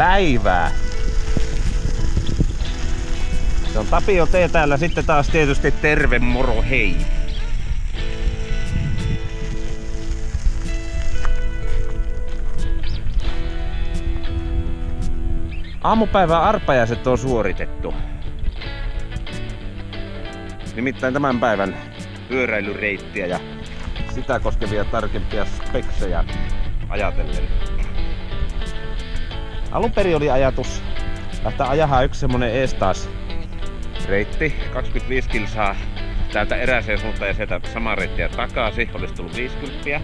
päivää. Se on Tapio T täällä sitten taas tietysti terve, moro hei! Aamupäivän arpajaiset on suoritettu. Nimittäin tämän päivän pyöräilyreittiä ja sitä koskevia tarkempia speksejä ajatellen. Alun perin oli ajatus lähteä ajamaan yksi semmonen eestaas reitti, 25 kilsaa täältä erääseen suuntaan ja sieltä samaa reittiä takaisin, olisi tullut 50.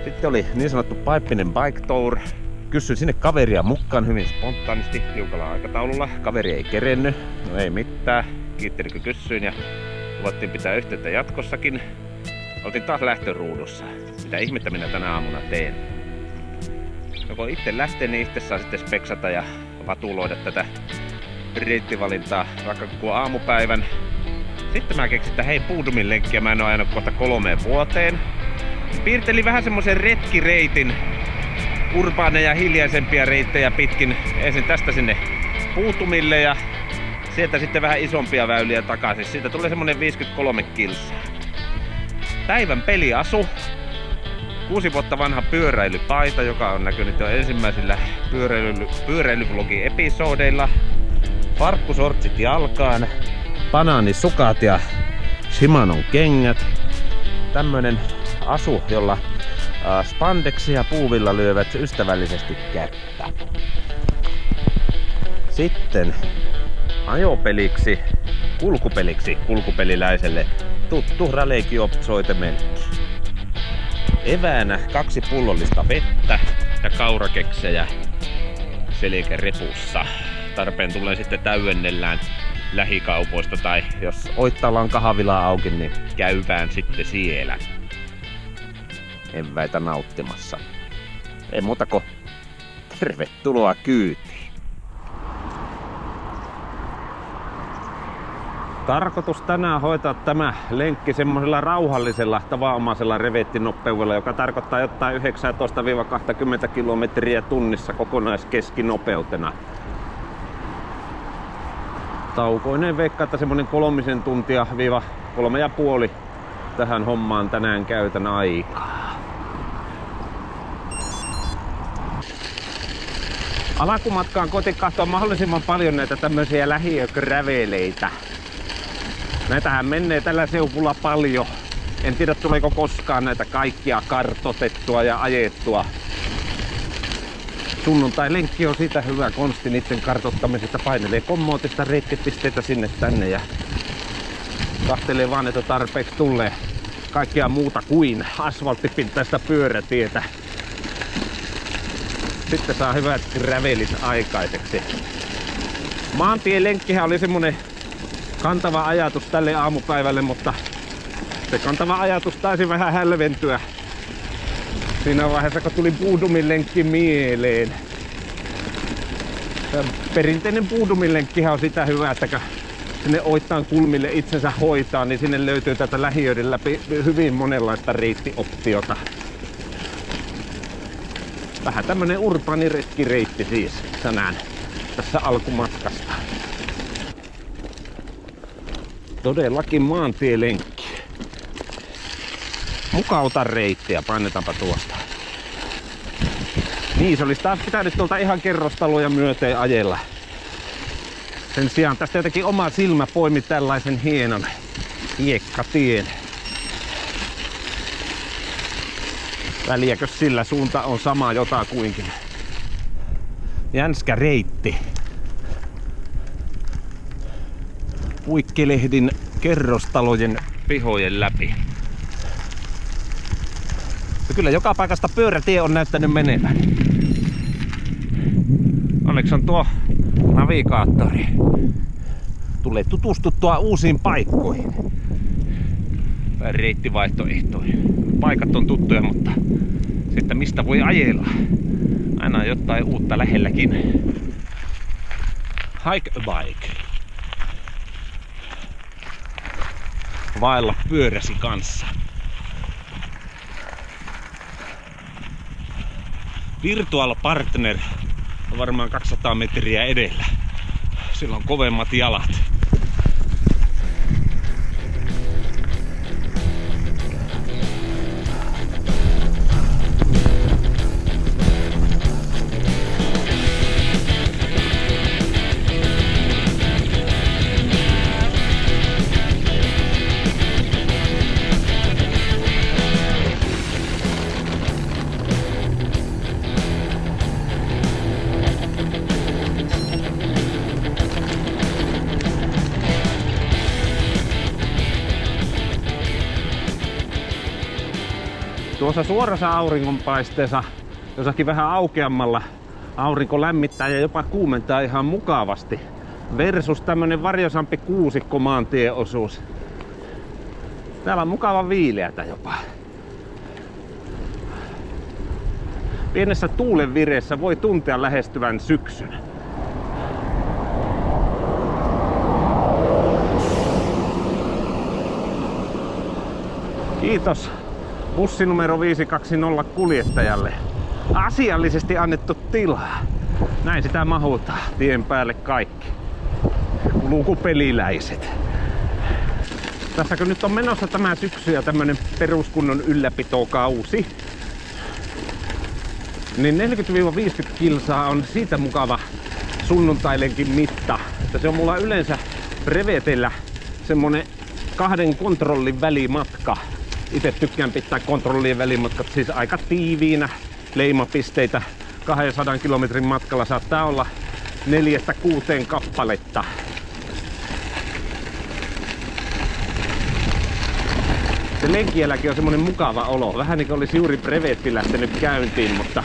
Sitten oli niin sanottu paippinen bike tour. Kysyin sinne kaveria mukaan hyvin spontaanisti, tiukalla aikataululla. Kaveri ei kerennyt, no ei mitään. Kiittelin kun kysyin ja luvattiin pitää yhteyttä jatkossakin. Oltiin taas lähtöruudussa. Mitä ihmettä minä tänä aamuna teen. Joko itse lähtee, niin itse saa sitten speksata ja vatuloida tätä reittivalintaa vaikka koko aamupäivän. Sitten mä keksin, että hei, Puudumin lenkkiä mä en oo ajanut kohta 3 vuoteen. Piirtelin vähän semmosen retkireitin, urbaaneja ja hiljaisempia reittejä pitkin ensin tästä sinne Puutumille ja sieltä sitten vähän isompia väyliä takaisin. Siitä tulee semmonen 53 kilsaa. Päivän peliasu. 6 vuotta vanha pyöräilypaita, joka on näkynyt jo ensimmäisillä pyöräilyvlogi-episodeilla. Farkkusortsit jalkaan, banaanisukat ja Shimanon kengät. Tämmönen asu, jolla spandexia puuvilla lyövät ystävällisesti kättä. Sitten ajopeliksi, kulkupeliläiselle tuttu Raleigh-soitemelkki. Eväänä 2 pullollista vettä ja kaurakeksejä selkärepussa. Tarpeen tulee sitten täydennellään lähikaupoista tai jos Oittaalla on kahvila auki, niin käydään sitten siellä eväitä nauttimassa. Ei muuta kuin tervetuloa kyytiin. Tarkoitus tänään hoitaa tämä lenkki semmoisella rauhallisella tavanomaisella revettinopeudella, joka tarkoittaa jotain 19-20 kilometriä tunnissa kokonaiskeskinopeutena. Taukoinen veikkaa, että semmonen 3 tuntia viiva 3,5 tähän hommaan tänään käytän aikaa. Alkumatkaan koitin katsoa mahdollisimman paljon näitä tämmöisiä lähiögräveleitä. Näitähän menee tällä seudulla paljon. En tiedä tuleeko koskaan näitä kaikkia kartoitettua ja ajettua. Sunnuntai-lenkki on siitä hyvä konsti niiden kartoittamisesta. Painelee kommootista reittipisteitä sinne tänne ja kahtelee vaan, että tarpeeksi tulee kaikkea muuta kuin asfalttipintaista pyörätietä. Sitten saa hyvät gravelit aikaiseksi. Maantielenkkihän oli semmonen kantava ajatus tälle aamupäivälle, mutta se kantava ajatus taisi vähän hälventyä siinä vaiheessa, kun tuli Puudumin lenkki mieleen. Perinteinen Puudumin lenkkihän on sitä hyvää, että kun sinne Oittaan kulmille itsensä hoitaa, niin sinne löytyy tätä lähiöiden läpi hyvin monenlaista reittioptiota. Vähän tämmönen urbaani retkireitti siis tänään tässä alkumatkasta. Todellakin maantielenkki. Mukauta reittiä, painetaanpa tuosta. Niin, se olisi taas pitänyt tuolta ihan kerrostaloja myöten ajella. Sen sijaan tästä jotenkin oma silmä poimi tällaisen hienon hiekkatien. Väliäkö sillä, suunta on sama jotakuinkin. Jänskä reitti. Puikkelehdin kerrostalojen pihojen läpi. Ja kyllä joka paikasta pyörätie on näyttänyt menevän. Onneksi on tuo navigaattori. Tulee tutustuttua uusiin paikkoihin. Reittivaihtoehtoihin. Paikat on tuttuja, mutta sitten mistä voi ajella? Aina on jotain uutta lähelläkin. Hike a bike. Vaella pyöräsi kanssa. Virtual Partner on varmaan 200 metriä edellä. Sillä on kovemmat jalat. Tuossa suorassa auringonpaisteessa, jossakin vähän aukeammalla, aurinko lämmittää ja jopa kuumentaa ihan mukavasti. Versus tämmönen varjosampi kuusikko maantieosuus. Täällä on mukava viileätä jopa. Pienessä tuulenvireessä voi tuntea lähestyvän syksyn. Kiitos bussi numero 520 kuljettajalle. Asiallisesti annettu tilaa. Näin sitä mahutaan tien päälle kaikki. Kuluuko peliläiset. Tässä kun nyt on menossa tämä syksy ja tämmönen peruskunnon ylläpitokausi, niin 40-50 kilsaa on siitä mukava sunnuntailenkin mitta. Että se on mulla yleensä brevetellä semmonen 2 kontrollin välimatka. Itse tykkään pitää kontrollien välimatkat siis aika tiiviinä. Leimapisteitä 200 kilometrin matkalla saattaa olla 4-6 kappaletta. Se lenkielläkin on semmonen mukava olo. Vähän niin kuin olisi juuri brevetti lähtenyt käyntiin, mutta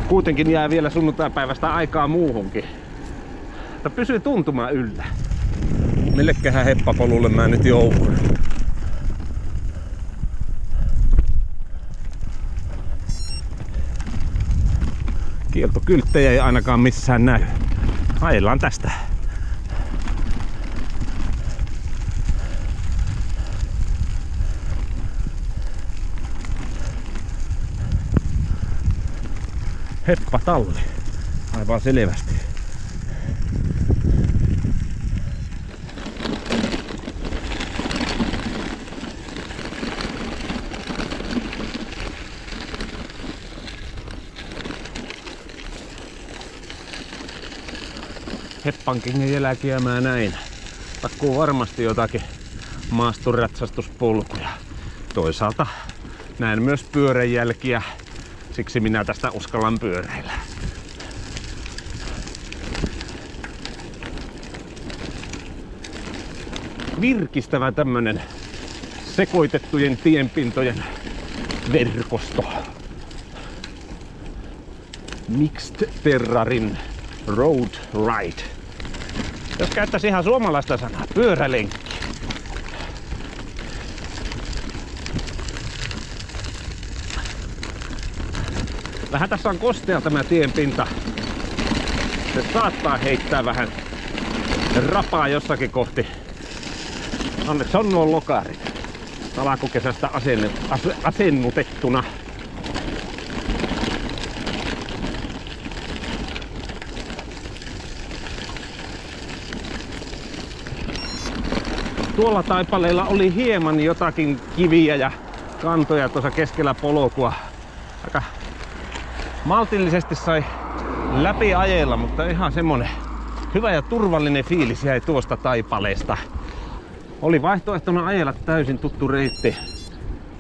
kuitenkin jää vielä sunnuntaipäivästä aikaa muuhunkin. Mutta pysyy tuntuma yllä. Milleköhän heppapolulle mä nyt joudun? Kieltokylttejä ei ainakaan missään näy. Ajellaan tästä. Heppatalli. Aivan selvästi. Heppankingin jälkiä mä näin. Takkuu varmasti jotakin maastoratsastuspolkuja. Toisaalta näen myös pyöräjälkiä. Siksi minä tästä uskallan pyöräillä. Virkistävä tämmönen sekoitettujen tienpintojen verkosto. Mixed Terrarin Road Ride. Jos käyttäisi ihan suomalaista sanaa, pyörälenkki. Vähän tässä on kostea tämä tienpinta. Se saattaa heittää vähän rapaa jossakin kohti. Onneksi on nuo lokarit alkukesästä asennutettuna. Tuolla taipaleella oli hieman jotakin kiviä ja kantoja tuossa keskellä polkua. Aika maltillisesti sai läpi ajella, mutta ihan semmonen hyvä ja turvallinen fiilis jäi tuosta taipaleesta. Oli vaihtoehtona ajella täysin tuttu reitti.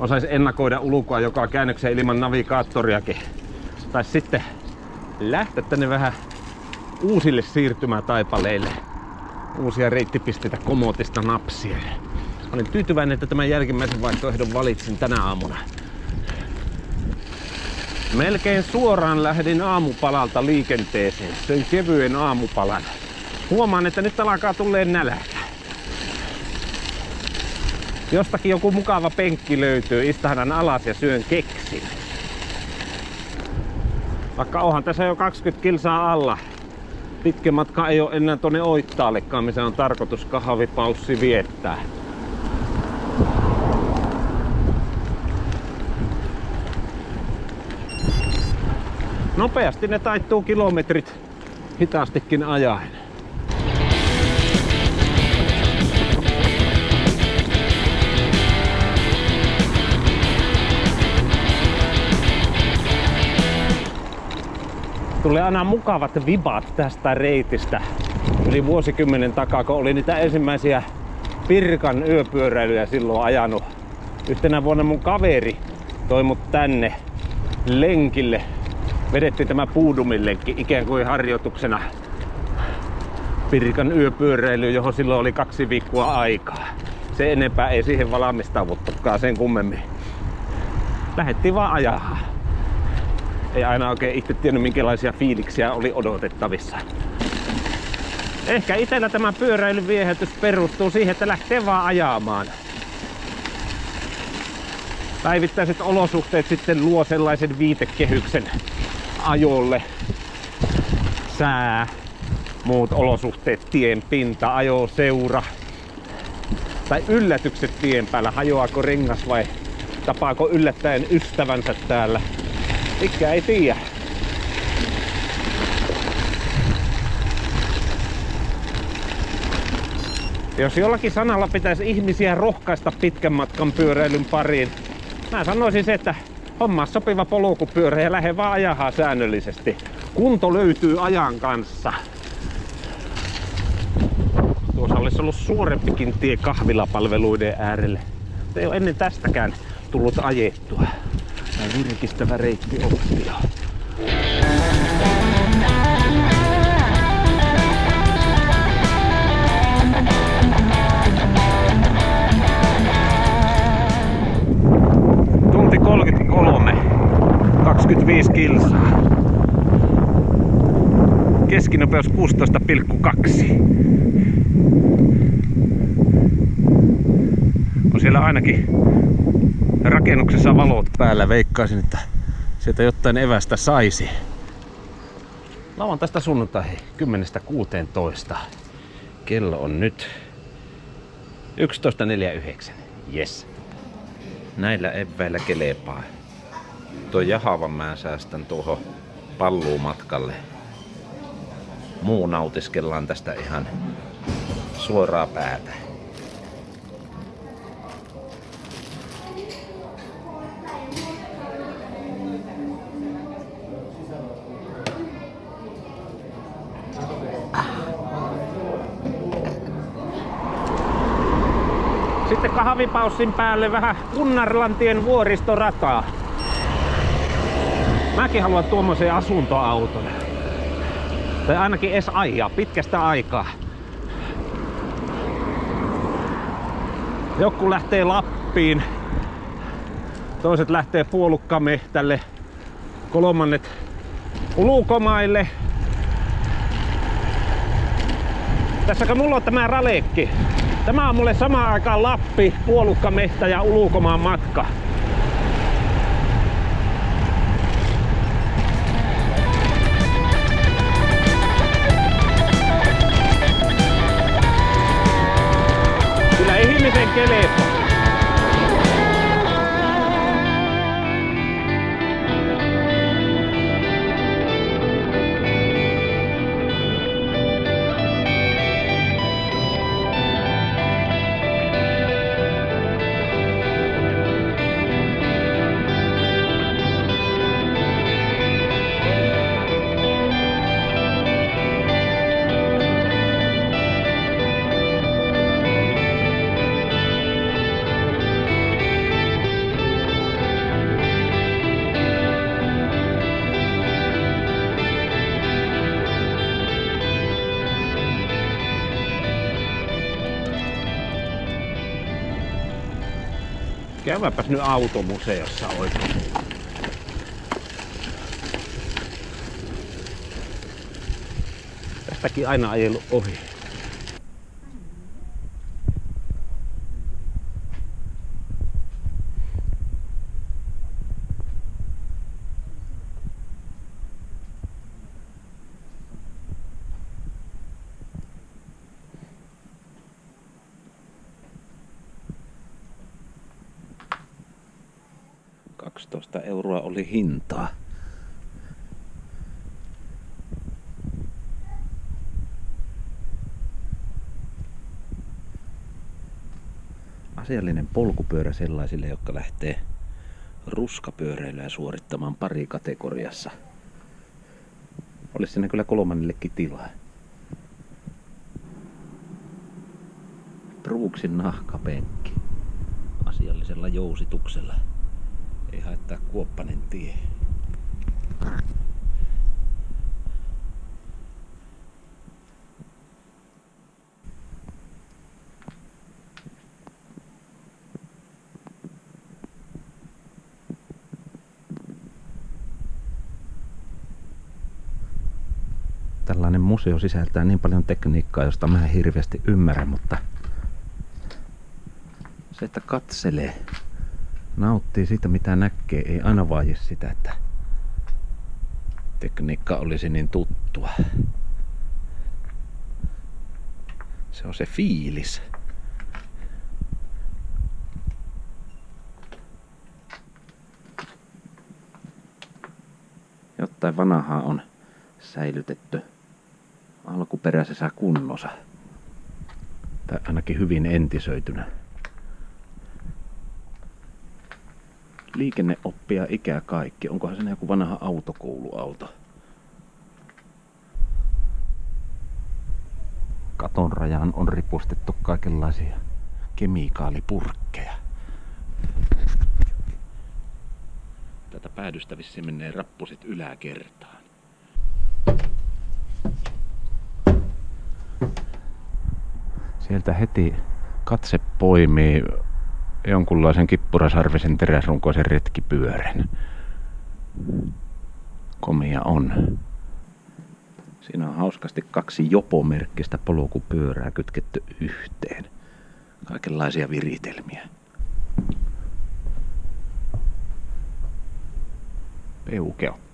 Osais ennakoida ulkoa joka käännöksen ilman navigaattoriakin. Tai sitten lähteä tänne vähän uusille siirtymätaipaleille. Uusia reittipisteitä Komotista napsien. Olen tyytyväinen, että tämän jälkimmäisen vaihtoehdon valitsin tänä aamuna. Melkein suoraan lähdin aamupalalta liikenteeseen. Söin kevyen aamupalan. Huomaan, että nyt alkaa tulleen nälkä. Jostakin joku mukava penkki löytyy. Istahdan alas ja syön keksin. Vaikka onhan tässä jo 20 kilsaa alla. Pitkä matka ei ole enää tonne Oittaallekaan, missä on tarkoitus kahvipaussi viettää. Nopeasti ne taittuu kilometrit hitaastikin ajaen. Tulee aina mukavat vibat tästä reitistä. Yli vuosikymmenen takaa, kun oli niitä ensimmäisiä Pirkan yöpyöräilyjä silloin ajanut. Yhtenä vuonna mun kaveri toi mut tänne lenkille. Vedettiin tämä Puudumin lenkki ikään kuin harjoituksena Pirkan yöpyöräily, johon silloin oli 2 viikkoa aikaa. Se enempää ei siihen valmistauduttukaan sen kummemmin. Lähdettiin vaan ajaa. Ei aina oikein itse tiennyt minkälaisia fiiliksiä oli odotettavissa. Ehkä itellä tämä pyöräilyn viehätys perustuu siihen, että lähtee vaan ajamaan. Päivittäiset olosuhteet sitten luo sellaisen viitekehyksen ajolle. Sää, muut olosuhteet, tien pinta, ajoseura. Tai yllätykset tien päällä, hajoaako rengas vai tapaako yllättäen ystävänsä täällä. Mikä ei tiedä. Jos jollakin sanalla pitäisi ihmisiä rohkaista pitkän matkan pyöräilyn pariin, mä sanoisin se, että hommaa sopiva polkupyörä ja lähde vaan ajamaan säännöllisesti. Kunto löytyy ajan kanssa. Tuossa olisi ollut suurempikin tie kahvilapalveluiden äärelle. Ei ole ennen tästäkään tullut ajettua. Tämä virkistävä reitti-optio. Tunti 33, 25 kilsaa. Keskinopeus 16,2. On siellä ainakin rakennuksessa valot päällä. Veikkaisin, että sieltä jotain evästä saisi. Lauantaista sunnuntaihin 10:16. Kello on nyt 11:49. Yes. Näillä eväillä kelepaa. Tuo Jahavan mä säästän tuohon palluumatkalle. Muu nautiskellaan tästä ihan suoraa päätä. Sitten kahvipaussin päälle vähän Kunnarlantien vuoristorataa. Mäkin haluan tuommoisen asuntoauton. Tai ainakin edes ajaa pitkästä aikaa. Joku lähtee Lappiin. Toiset lähtee Puolukkamehtälle. Kolmannet ulkomaille. Tässäkö mulla on tämä ralekki? Tämä on mulle samaan aikaan Lappi, Puolukkamehtä ja ulkomaan matka. Kyllä ihmisen kelepaa. Käydäänpäs nyt automuseossa oikein. Tästäkin aina ajellut ohi. €12 oli hintaa. Asiallinen polkupyörä sellaisille, jotka lähtee ruskapyöräilyä suorittamaan pari kategoriassa. Olisi siinä kyllä kolmannellekin tilaa. Bruuksin nahkapenkki. Asiallisella jousituksella. Ei haittaa kuoppanen tie. Tällainen museo sisältää niin paljon tekniikkaa, josta mä en hirveästi ymmärrä, mutta se, että katselee, nauttii siitä mitä näkee, ei aina vaadi sitä, että tekniikka olisi niin tuttua. Se on se fiilis. Jotain vanhaa on säilytetty alkuperäisessä kunnossa. Tai ainakin hyvin entisöitynä. Liikenneoppia ikää kaikki. Onkohan se joku vanha autokouluauto? Katon rajaan on ripustettu kaikenlaisia kemikaalipurkkeja. Tätä päädystä vissiin menee rappusit yläkertaan. Sieltä heti katse poimii jonkunlaisen kippurasarvisen teräsrunkoisen retkipyörän. Komia on. Siinä on hauskasti 2 jopomerkkistä polkupyörää kytketty yhteen. Kaikenlaisia viritelmiä. Peukeotti.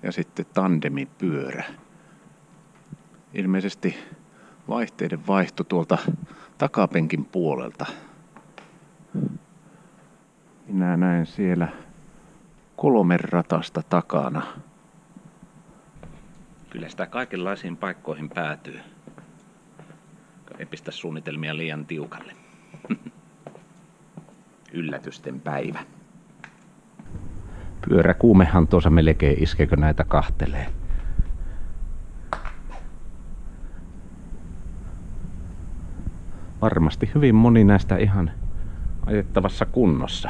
Ja sitten tandemipyörä. Ilmeisesti vaihteiden vaihto tuolta takapenkin puolelta. Minä näen siellä 3 ratasta takana. Kyllä sitä kaikenlaisiin paikkoihin päätyy. Ei pistä suunnitelmia liian tiukalle. Yllätysten päivä. Pyöräkuumehan tuossa melkein iskekö näitä kahtelee. Varmasti hyvin moni näistä ihan ajettavassa kunnossa.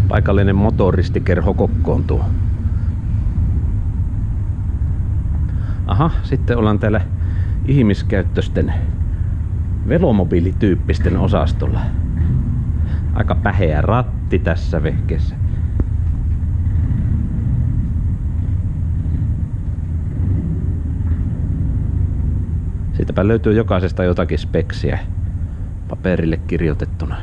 Paikallinen motoristikerho kokoontuu. Aha, sitten ollaan täällä ihmiskäyttöisten velomobiilityyppisten osastolla. Aika päheä ratti tässä vehkeessä. Siitäpä löytyy jokaisesta jotakin speksiä paperille kirjoitettuna.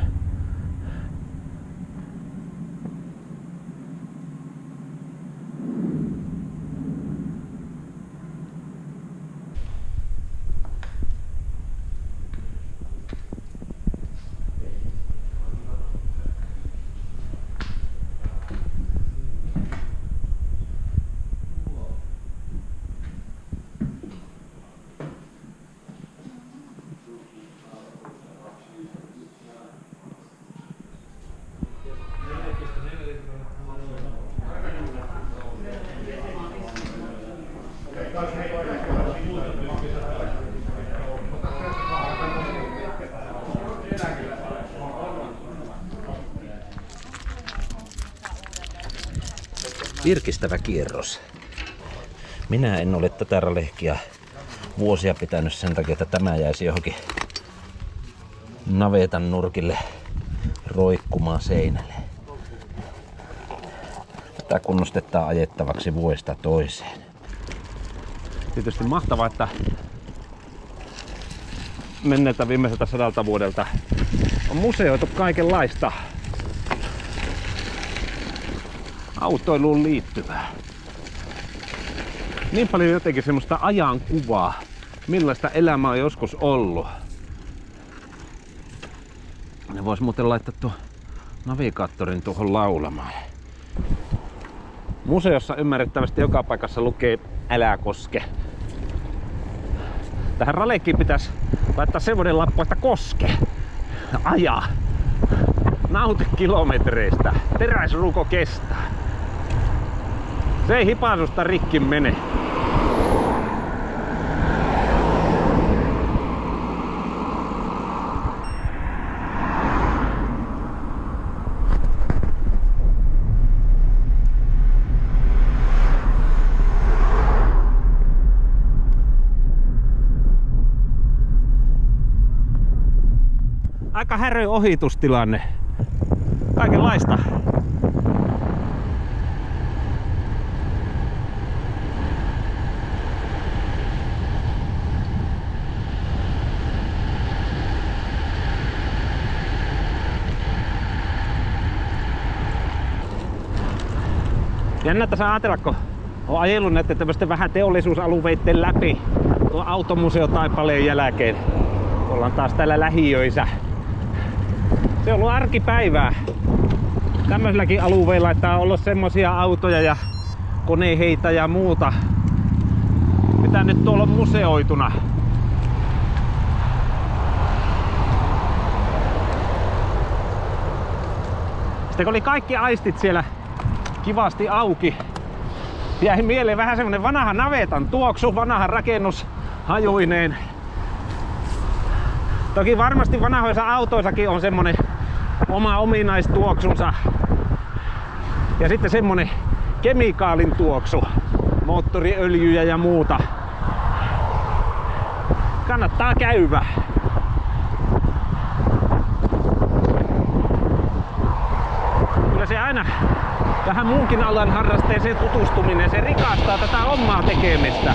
Virkistävä kierros. Minä en ole tätä ralehkia vuosia pitänyt sen takia, että tämä jäisi johonkin navetan nurkille roikkumaan seinälle. Tätä kunnostetaan ajettavaksi vuodesta toiseen. Tietysti mahtavaa, että menneeltä viimeiseltä 100 vuodelta on museoitu kaikenlaista autoiluun liittyvää. Niin paljon jotenkin semmoista ajankuvaa, millaista elämä on joskus ollut. Ne vois muuten laittaa tuon navigaattorin tuohon laulamaan. Museossa ymmärrettävästi joka paikassa lukee älä koske. Tähän ralekkiin pitäisi laittaa semmoinen lappu, että koske. Aja. Nauti kilometreistä. Teräsruko kestää. Se ei hipaisusta rikki mene. Aika härö ohitustilanne. Kaikenlaista. Jännä tässä ajatella, kun on ajellut näiden tämmöisten vähän teollisuusalueiden läpi tuon automuseotaipaleen jälkeen. Ollaan taas täällä lähiöissä. Se on ollut arkipäivää. Tämmöisilläkin alueilla, että on ollut semmosia autoja ja koneheitä ja muuta, mitä nyt tuolla on museoituna. Sitten kun oli kaikki aistit siellä kivasti auki, jäi mieleen vähän semmonen vanha navetan tuoksu, vanha rakennus hajuineen. Toki varmasti vanhoissa autoissakin on semmonen oma ominaistuoksunsa. Ja sitten semmonen kemikaalin tuoksu, moottoriöljyjä ja muuta. Kannattaa käydä. Kyllä se aina vähän muunkin alan harrasteeseen tutustuminen, se rikastaa tätä omaa tekemistä.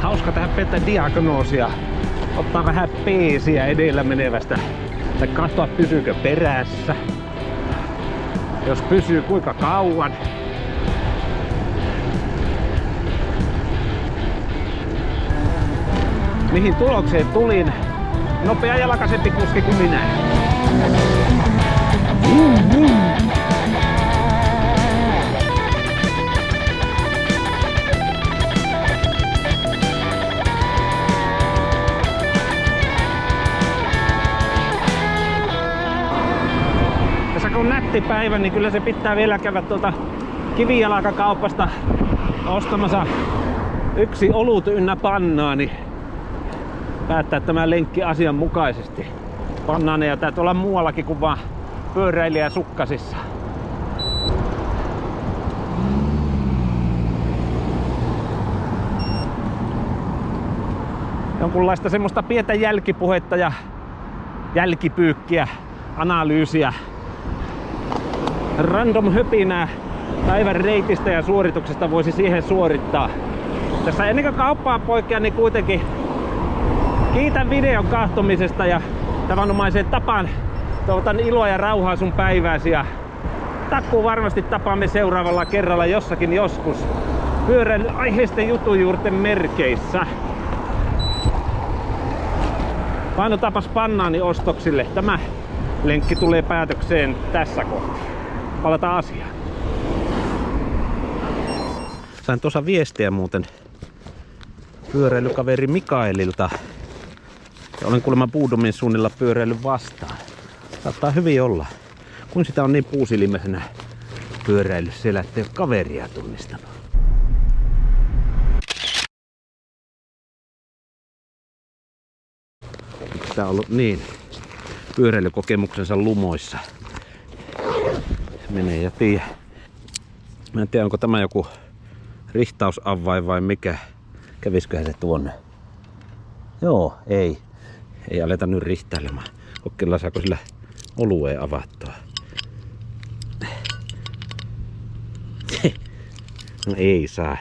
Hauska tehdä petä diagnoosia, ottaa vähän peesiä edellä menevästä tai katsoa pysyykö perässä. Jos pysyy, kuinka kauan. Mihin tulokseen tulin? Nopea jalkaisempi kuski kuin minä. Kun on nätti päivä, niin kyllä se pitää vielä käydä tuolta kivijalkakaupasta ostamassa yksi olut ynnä pannaani. Päättää tämä lenkki asianmukaisesti. Pannaaneja täytyy olla muuallakin kuin vaan pyöräilijä sukkasissa. Jonkunlaista semmoista pientä jälkipuhetta ja jälkipyykkiä, analyysiä. Random höpinää päivän reitistä ja suorituksesta voisi siihen suorittaa. Tässä ennen kuin kauppaan poikkeaa, niin kuitenkin kiitän videon kahtomisesta ja tavanomaiseen tapaan toivotan iloa ja rauhaa sun päivääsi. Ja takkuu varmasti tapaamme seuraavalla kerralla jossakin joskus pyörän aiheisten jutujuurten merkeissä. Painotapas pannaani ostoksille. Tämä lenkki tulee päätökseen tässä kohtaa. Palataan asiaan. Sain tuossa viestiä muuten pyöräilykaveri Mikaelilta. Ja olen kuulemma Buudumin suunnilla pyöräily vastaan. Saattaa hyvin olla. Kun sitä on niin puusilmäisenä pyöräillyt siellä, ettei ole kaveria tunnistanut. Tää on ollut niin pyöräilykokemuksensa lumoissa. Menee ja tiedä. Mä en tiedä, onko tämä joku rihtausavain vai mikä. Kävisköhän se tuonne? Joo, ei. Ei aleta nyt rihtailemaan. Kokeillaan saako sillä olueen avattua. No ei saa.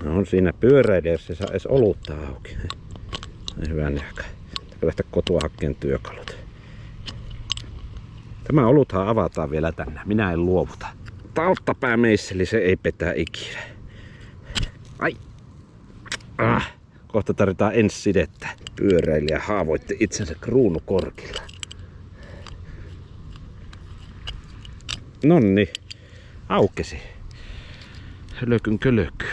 No on siinä pyöräilijä, jos se saa edes olutta auki. Hyvä näkö. Täytyy lähteä kotoa hakkeen työkalut. Tämä oluthan avataan vielä tänne. Minä en luovuta. Taustapäämeisseli se ei petä ikinä. Ai. Kohta tarvitaan ensi sidettä. Pyöräilijä haavoitti itsensä kruunukorkilla. Nonni. Aukesi. Hölökyn kölöky.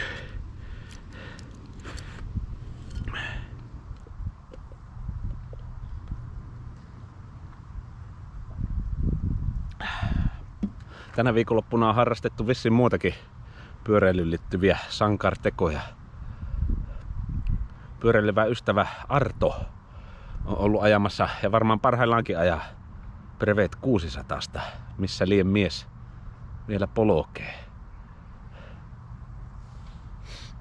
Tänä viikonloppuna on harrastettu vissiin muutakin pyöräilyyn liittyviä sankartekoja. Pyöräilevä ystävä Arto on ollut ajamassa ja varmaan parhaillaankin ajaa Brevet 600, missä lien mies vielä polkee.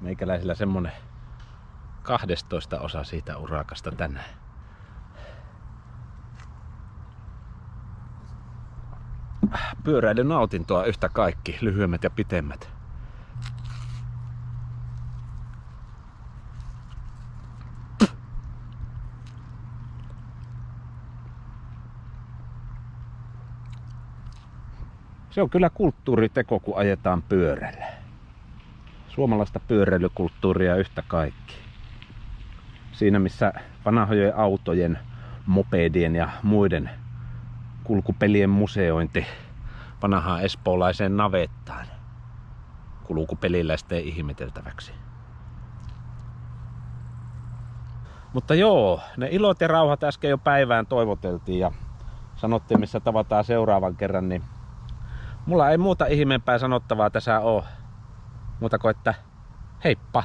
Meikäläisellä semmonen 12 osa siitä urakasta tänään. Pyöräilyn nautintoa yhtä kaikki, lyhyemmät ja pitemmät. Se on kyllä kulttuuriteko, kun ajetaan pyörällä. Suomalaista pyöräilykulttuuria yhtä kaikki. Siinä missä vanhojen autojen, mopedien ja muiden kulkupelien museointi vanhaan espoolaiseen navettaan kulkupeliläisten ihmeteltäväksi. Mutta joo, ne ilot ja rauhat äsken jo päivään toivoteltiin ja sanottiin missä tavataan seuraavan kerran, niin mulla ei muuta ihmeempää sanottavaa tässä ole. Muuta kuin että heippa!